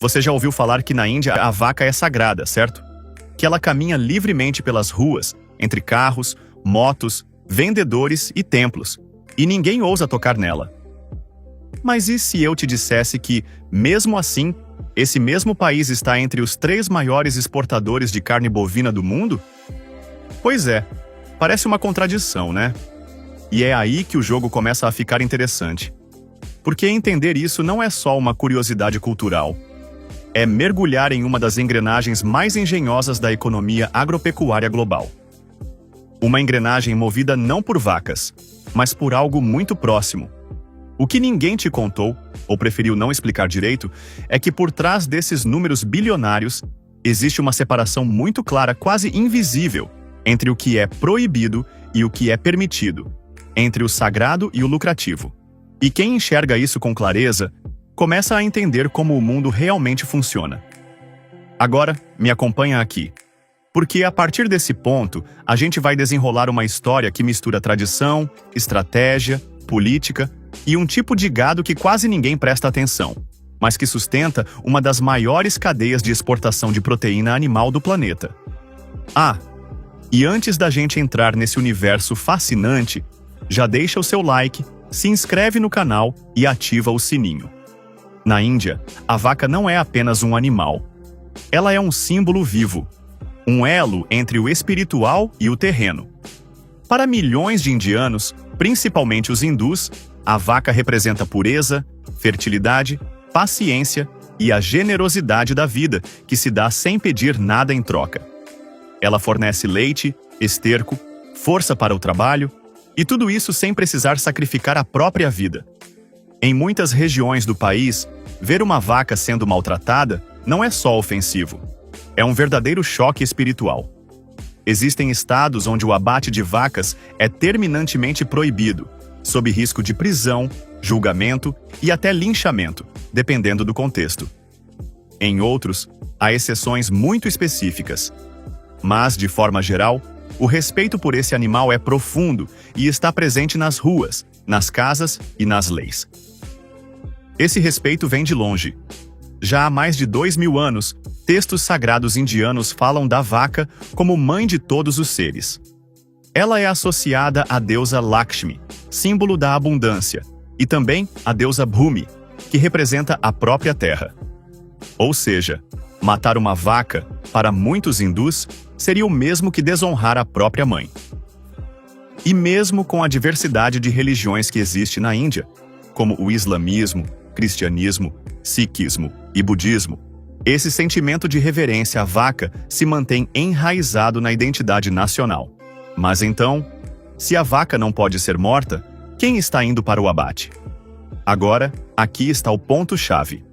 Você já ouviu falar que na Índia a vaca é sagrada, certo? Que ela caminha livremente pelas ruas, entre carros, motos, vendedores e templos, e ninguém ousa tocar nela. Mas e se eu te dissesse que, mesmo assim, esse mesmo país está entre os 3 maiores exportadores de carne bovina do mundo? Pois é, parece uma contradição, né? E é aí que o jogo começa a ficar interessante. Porque entender isso não é só uma curiosidade cultural. É mergulhar em uma das engrenagens mais engenhosas da economia agropecuária global. Uma engrenagem movida não por vacas, mas por algo muito próximo. O que ninguém te contou, ou preferiu não explicar direito, é que por trás desses números bilionários, existe uma separação muito clara, quase invisível, entre o que é proibido e o que é permitido, entre o sagrado e o lucrativo. E quem enxerga isso com clareza, começa a entender como o mundo realmente funciona. Agora, me acompanha aqui. Porque a partir desse ponto, a gente vai desenrolar uma história que mistura tradição, estratégia, política e um tipo de gado que quase ninguém presta atenção, mas que sustenta uma das maiores cadeias de exportação de proteína animal do planeta. Ah, e antes da gente entrar nesse universo fascinante, já deixa o seu like, se inscreve no canal e ativa o sininho. Na Índia, a vaca não é apenas um animal. Ela é um símbolo vivo, um elo entre o espiritual e o terreno. Para milhões de indianos, principalmente os hindus, a vaca representa pureza, fertilidade, paciência e a generosidade da vida, que se dá sem pedir nada em troca. Ela fornece leite, esterco, força para o trabalho, e tudo isso sem precisar sacrificar a própria vida. Em muitas regiões do país, ver uma vaca sendo maltratada não é só ofensivo. É um verdadeiro choque espiritual. Existem estados onde o abate de vacas é terminantemente proibido, sob risco de prisão, julgamento e até linchamento, dependendo do contexto. Em outros, há exceções muito específicas. Mas, de forma geral, o respeito por esse animal é profundo e está presente nas ruas, nas casas e nas leis. Esse respeito vem de longe. Já há mais de 2000 anos, textos sagrados indianos falam da vaca como mãe de todos os seres. Ela é associada à deusa Lakshmi, símbolo da abundância, e também à deusa Bhumi, que representa a própria terra. Ou seja, matar uma vaca, para muitos hindus, seria o mesmo que desonrar a própria mãe. E mesmo com a diversidade de religiões que existe na Índia, como o islamismo, cristianismo, sikhismo e budismo, esse sentimento de reverência à vaca se mantém enraizado na identidade nacional. Mas então, se a vaca não pode ser morta, quem está indo para o abate? Agora, aqui está o ponto-chave.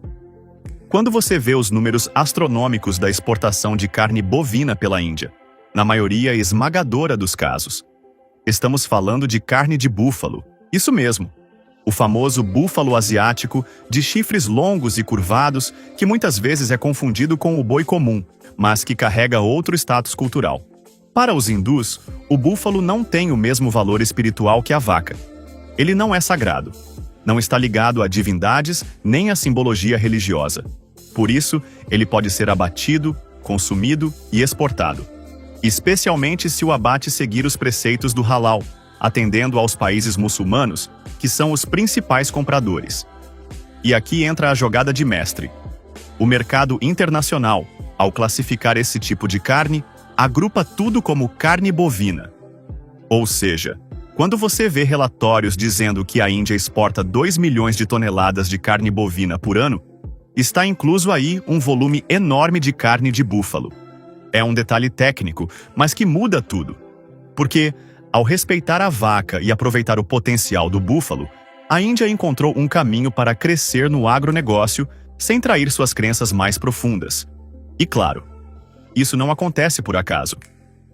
Quando você vê os números astronômicos da exportação de carne bovina pela Índia, na maioria esmagadora dos casos, estamos falando de carne de búfalo, isso mesmo, o famoso búfalo asiático de chifres longos e curvados que muitas vezes é confundido com o boi comum, mas que carrega outro status cultural. Para os hindus, o búfalo não tem o mesmo valor espiritual que a vaca. Ele não é sagrado, não está ligado a divindades nem a simbologia religiosa. Por isso, ele pode ser abatido, consumido e exportado, especialmente se o abate seguir os preceitos do halal, atendendo aos países muçulmanos, que são os principais compradores. E aqui entra a jogada de mestre. O mercado internacional, ao classificar esse tipo de carne, agrupa tudo como carne bovina. Ou seja, quando você vê relatórios dizendo que a Índia exporta 2 milhões de toneladas de carne bovina por ano, está incluso aí um volume enorme de carne de búfalo. É um detalhe técnico, mas que muda tudo. Porque, ao respeitar a vaca e aproveitar o potencial do búfalo, a Índia encontrou um caminho para crescer no agronegócio sem trair suas crenças mais profundas. E claro, isso não acontece por acaso.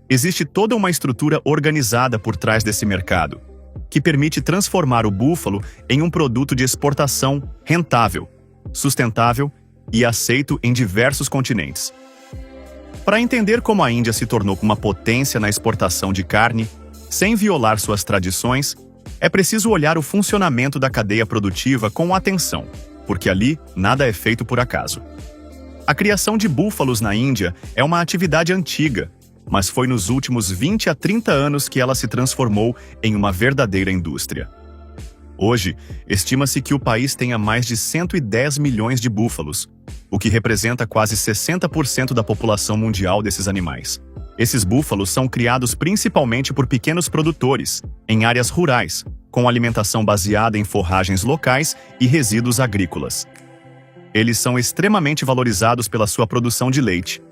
Existe toda uma estrutura organizada por trás desse mercado, que permite transformar o búfalo em um produto de exportação rentável, sustentável e aceito em diversos continentes. Para entender como a Índia se tornou uma potência na exportação de carne, sem violar suas tradições, é preciso olhar o funcionamento da cadeia produtiva com atenção, porque ali nada é feito por acaso. A criação de búfalos na Índia é uma atividade antiga, mas foi nos últimos 20 a 30 anos que ela se transformou em uma verdadeira indústria. Hoje, estima-se que o país tenha mais de 110 milhões de búfalos, o que representa quase 60% da população mundial desses animais. Esses búfalos são criados principalmente por pequenos produtores, em áreas rurais, com alimentação baseada em forragens locais e resíduos agrícolas. Eles são extremamente valorizados pela sua produção de leite.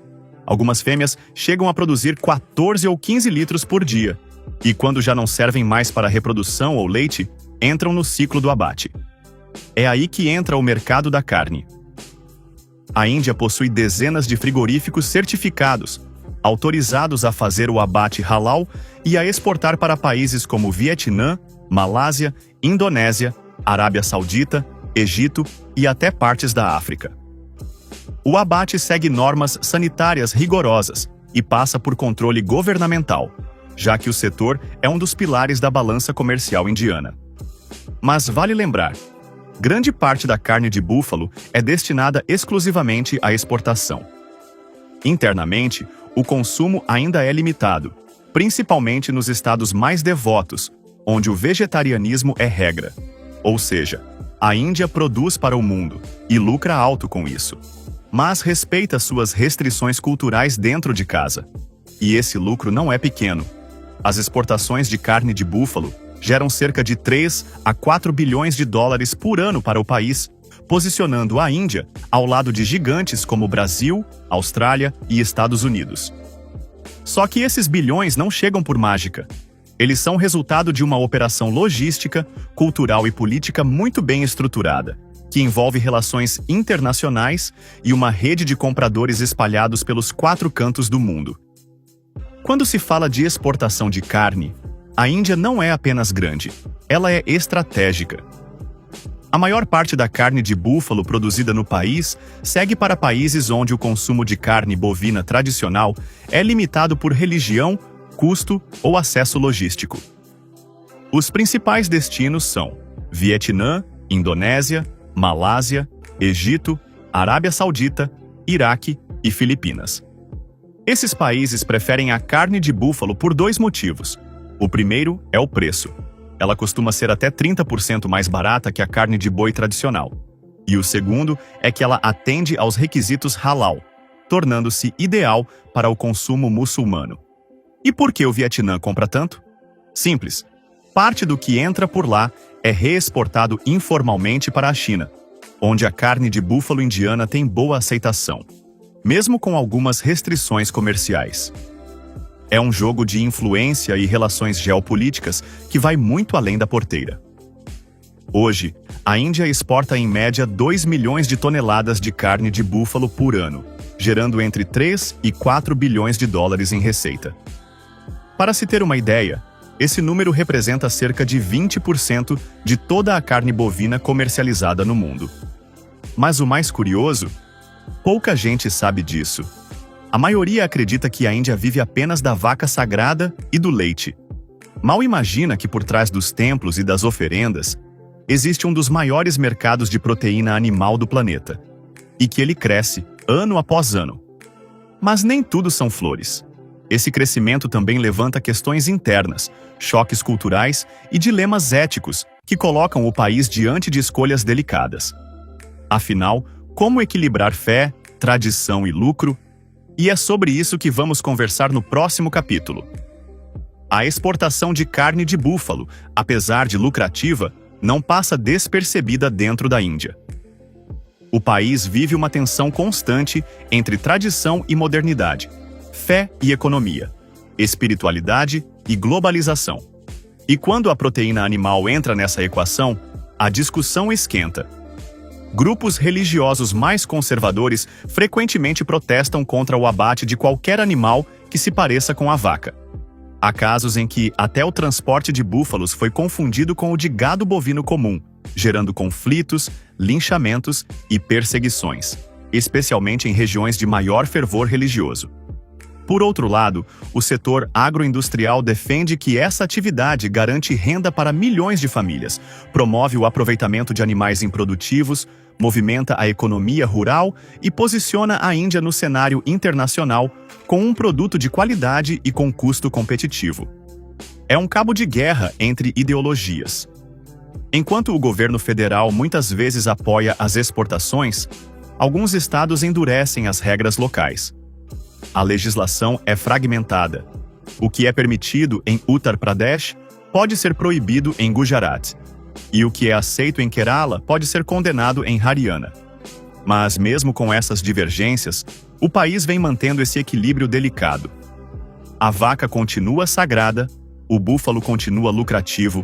Algumas fêmeas chegam a produzir 14 ou 15 litros por dia, e quando já não servem mais para reprodução ou leite, entram no ciclo do abate. É aí que entra o mercado da carne. A Índia possui dezenas de frigoríficos certificados, autorizados a fazer o abate halal e a exportar para países como Vietnã, Malásia, Indonésia, Arábia Saudita, Egito e até partes da África. O abate segue normas sanitárias rigorosas e passa por controle governamental, já que o setor é um dos pilares da balança comercial indiana. Mas vale lembrar, grande parte da carne de búfalo é destinada exclusivamente à exportação. Internamente, o consumo ainda é limitado, principalmente nos estados mais devotos, onde o vegetarianismo é regra. Ou seja, a Índia produz para o mundo e lucra alto com isso, mas respeita suas restrições culturais dentro de casa. E esse lucro não é pequeno. As exportações de carne de búfalo geram cerca de 3 a 4 bilhões de dólares por ano para o país, posicionando a Índia ao lado de gigantes como Brasil, Austrália e Estados Unidos. Só que esses bilhões não chegam por mágica. Eles são resultado de uma operação logística, cultural e política muito bem estruturada, que envolve relações internacionais e uma rede de compradores espalhados pelos 4 cantos do mundo. Quando se fala de exportação de carne, a Índia não é apenas grande, ela é estratégica. A maior parte da carne de búfalo produzida no país segue para países onde o consumo de carne bovina tradicional é limitado por religião, custo ou acesso logístico. Os principais destinos são Vietnã, Indonésia, Malásia, Egito, Arábia Saudita, Iraque e Filipinas. Esses países preferem a carne de búfalo por 2 motivos. O primeiro é o preço. Ela costuma ser até 30% mais barata que a carne de boi tradicional. E o segundo é que ela atende aos requisitos halal, tornando-se ideal para o consumo muçulmano. E por que o Vietnã compra tanto? Simples. Parte do que entra por lá é reexportado informalmente para a China, onde a carne de búfalo indiana tem boa aceitação, mesmo com algumas restrições comerciais. É um jogo de influência e relações geopolíticas que vai muito além da porteira. Hoje, a Índia exporta em média 2 milhões de toneladas de carne de búfalo por ano, gerando entre 3 e 4 bilhões de dólares em receita. Para se ter uma ideia, esse número representa cerca de 20% de toda a carne bovina comercializada no mundo. Mas o mais curioso, pouca gente sabe disso. A maioria acredita que a Índia vive apenas da vaca sagrada e do leite. Mal imagina que por trás dos templos e das oferendas, existe um dos maiores mercados de proteína animal do planeta, e que ele cresce ano após ano. Mas nem tudo são flores. Esse crescimento também levanta questões internas, choques culturais e dilemas éticos que colocam o país diante de escolhas delicadas. Afinal, como equilibrar fé, tradição e lucro? E é sobre isso que vamos conversar no próximo capítulo. A exportação de carne de búfalo, apesar de lucrativa, não passa despercebida dentro da Índia. O país vive uma tensão constante entre tradição e modernidade, fé e economia, espiritualidade e globalização. E quando a proteína animal entra nessa equação, a discussão esquenta. Grupos religiosos mais conservadores frequentemente protestam contra o abate de qualquer animal que se pareça com a vaca. Há casos em que até o transporte de búfalos foi confundido com o de gado bovino comum, gerando conflitos, linchamentos e perseguições, especialmente em regiões de maior fervor religioso. Por outro lado, o setor agroindustrial defende que essa atividade garante renda para milhões de famílias, promove o aproveitamento de animais improdutivos, movimenta a economia rural e posiciona a Índia no cenário internacional com um produto de qualidade e com custo competitivo. É um cabo de guerra entre ideologias. Enquanto o governo federal muitas vezes apoia as exportações, alguns estados endurecem as regras locais. A legislação é fragmentada. O que é permitido em Uttar Pradesh pode ser proibido em Gujarat, e o que é aceito em Kerala pode ser condenado em Haryana. Mas mesmo com essas divergências, o país vem mantendo esse equilíbrio delicado. A vaca continua sagrada, o búfalo continua lucrativo,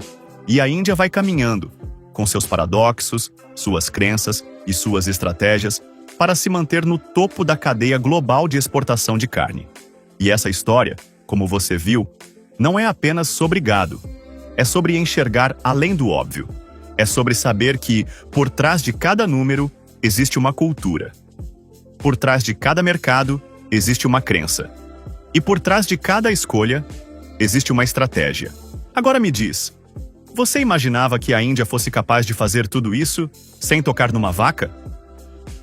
e a Índia vai caminhando, com seus paradoxos, suas crenças e suas estratégias, para se manter no topo da cadeia global de exportação de carne. E essa história, como você viu, não é apenas sobre gado. É sobre enxergar além do óbvio. É sobre saber que, por trás de cada número, existe uma cultura. Por trás de cada mercado, existe uma crença. E por trás de cada escolha, existe uma estratégia. Agora me diz, você imaginava que a Índia fosse capaz de fazer tudo isso sem tocar numa vaca?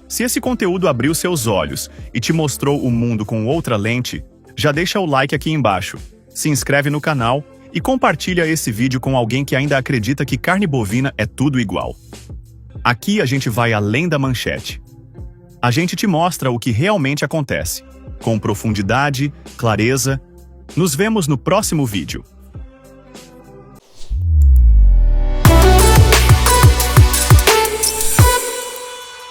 Se esse conteúdo abriu seus olhos e te mostrou o mundo com outra lente, já deixa o like aqui embaixo, se inscreve no canal e compartilha esse vídeo com alguém que ainda acredita que carne bovina é tudo igual. Aqui a gente vai além da manchete. A gente te mostra o que realmente acontece, com profundidade, clareza. Nos vemos no próximo vídeo.